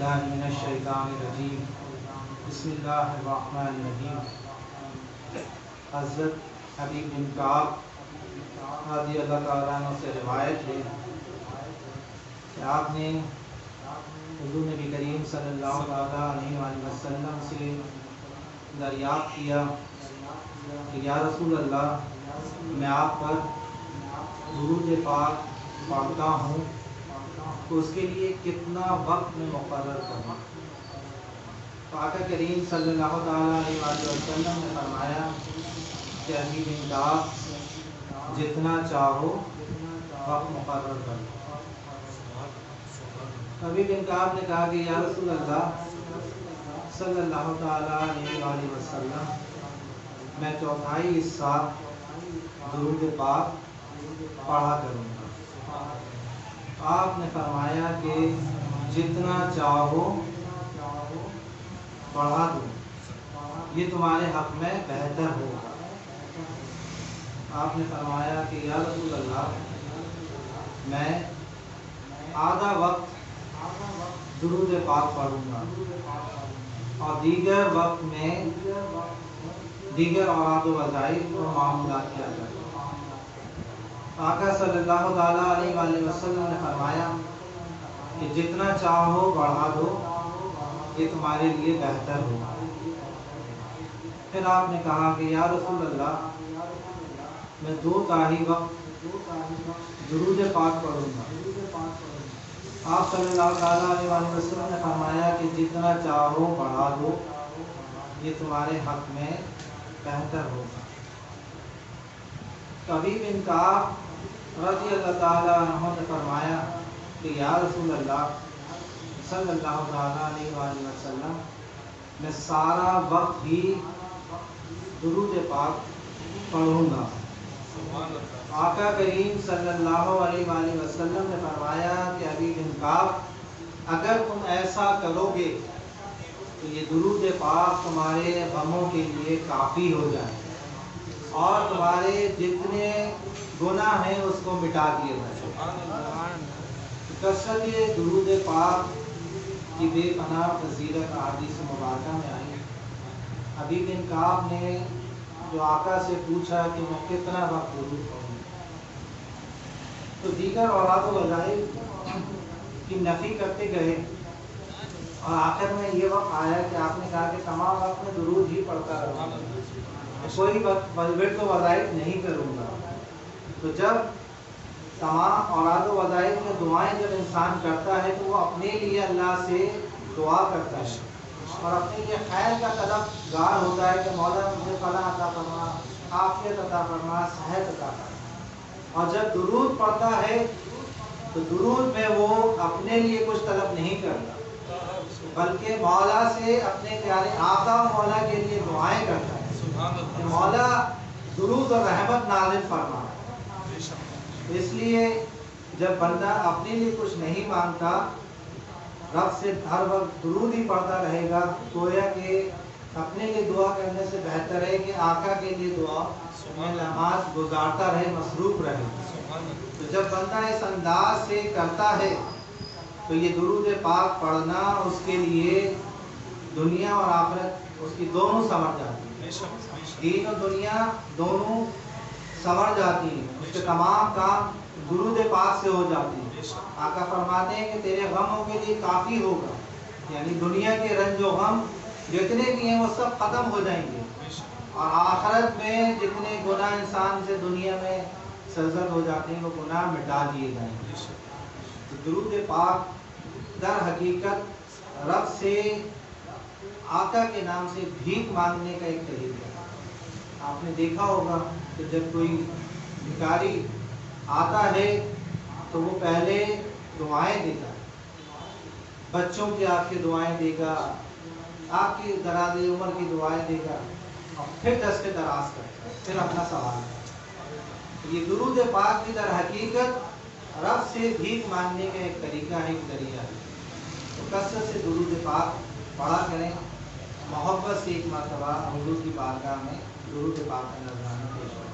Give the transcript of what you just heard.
باللہ من الشیطان الرجیم بسم اللہ الرحمن الرحیم۔ حضرت حبیب بن کعب رضی اللہ تعالیٰ عنہ سے روایت ہے کہ آپ نے حضور نبی کریم صلی اللہ تعالیٰ علیہ وآلہ وسلم سے دریافت کیا کہ یا رسول اللہ، میں آپ پر درود پاک پڑھتا ہوں تو اس کے لیے کتنا وقت میں مقرر کروں؟ تو آقا کریم صلی اللہ تعالیٰ علیہ وآلہ وسلم نے فرمایا کہ حبیب بن کعب، جتنا چاہو وقت مقرر کرو۔ حبیب بن کعب نے کہا کہ یا رسول اللہ صلی اللہ تعالیٰ علیہ وآلہ وسلم، میں چوتھائی حصہ درود پاک پڑھا کروں گا۔ آپ نے فرمایا کہ جتنا چاہو بڑھا دو، یہ تمہارے حق میں بہتر ہوگا۔ آپ نے فرمایا کہ یا رسول اللہ، میں آدھا وقت درود پاک پڑھوں گا اور دیگر وقت میں دیگر اوراد و وظائف اور معمولات کیا کروں۔ آقا صلی اللہ تعالیٰ علیہ وآلہ وسلم نے فرمایا کہ جتنا چاہو بڑھا دو، یہ تمہارے لیے بہتر ہوگا۔ پھر آپ نے کہا کہ یا رسول اللہ، میں 2/3 وقت درود پاک پڑھوں گا۔ آپ صلی اللہ تعالیٰ علیہ وآلہ وسلم نے فرمایا کہ جتنا چاہو بڑھا دو، یہ تمہارے حق میں بہتر ہوگا۔ حبیب بن کعب رضی اللہ تعالیٰ عنہ نے فرمایا کہ یا رسول اللہ صلی اللہ تعالیٰ علیہ وآلہ وسلم، میں سارا وقت ہی درود پاک پڑھوں گا۔ آقا کریم صلی اللہ علیہ وآلہ وسلم نے فرمایا کہ حبیب بن کعب، اگر تم ایسا کرو گے تو یہ درود پاک تمہارے غموں کے لیے کافی ہو جائے اور تمہارے جتنے گناہ ہیں اس کو مٹا دیے جائیں۔ کثرت درود پاک کی بے پناہ فضیلت احادیث مبارکہ میں آئی۔ حبیب بن کعب نے جو آقا سے پوچھا کہ میں کتنا وقت درود پڑھوں، تو دیگر اوراد و وظائف کی نفی کرتے گئے اور آخر میں یہ وقت آیا کہ آپ نے کہا کہ تمام وقت میں درود ہی پڑھتا رہوں گا، کوئی ورد و وظائف نہیں کروں گا۔ تو جب تمام اوراد و وظائف میں دعائیں جب انسان کرتا ہے تو وہ اپنے لیے اللہ سے دعا کرتا ہے اور اپنے لیے خیر کا طلب گار ہوتا ہے کہ مولا مجھے فلاح عطا فرما، عافیت عطا فرما، صحت عطا فرما۔ اور جب درود پڑھتا ہے تو درود میں وہ اپنے لیے کچھ طلب نہیں کرتا، بلکہ مولا سے اپنے پیارے آقا مولا کے لیے دعائیں کرتا ہے کہ مولا درود اور رحمت نازل فرما۔ اس لیے جب بندہ اپنے لیے کچھ نہیں مانگتا، رب سے ہر وقت درود ہی پڑھتا رہے گا، گویا کہ اپنے لیے دعا کرنے سے بہتر ہے کہ آقا کے لیے دعا میں نماز گزارتا رہے، مصروف رہے۔ تو جب بندہ اس انداز سے کرتا ہے تو یہ درود پاک پڑھنا اس کے لیے دنیا اور آخرت اس کی دونوں سنور جاتی ہے، دین و دنیا دونوں سنور جاتی ہیں، اس کے تمام کام درود پاک سے ہو جاتی ہیں۔ آقا فرماتے ہیں کہ تیرے غموں کے لیے کافی ہوگا، یعنی دنیا کے رنج و غم جتنے بھی ہیں وہ سب ختم ہو جائیں گے اور آخرت میں جتنے گناہ انسان سے دنیا میں سرزد ہو جاتے ہیں وہ گناہ مٹا دیے جائیں گے۔ تو درود پاک در حقیقت رب سے آقا کے نام سے بھیک مانگنے کا ایک طریقہ ہے۔ آپ نے دیکھا ہوگا کہ جب کوئی بھکاری آتا ہے تو وہ پہلے دعائیں دیتا ہے، بچوں کی آپ کی دعائیں دے گا، آپ کی دراز عمر کی دعائیں دے گا اور پھر دست دراز کرتا ہے، پھر اپنا سوال ہے۔ یہ درود پاک بھی در حقیقت رب سے بھیک مانگنے کا ایک طریقہ ہے، ایک ذریعہ ہے۔ تو کثرت سے درود پاک پڑھا کریں، محبت سے ایک مرتبہ حضور کی بارگاہ میں درود پاک کا نذرانہ پیش کریں۔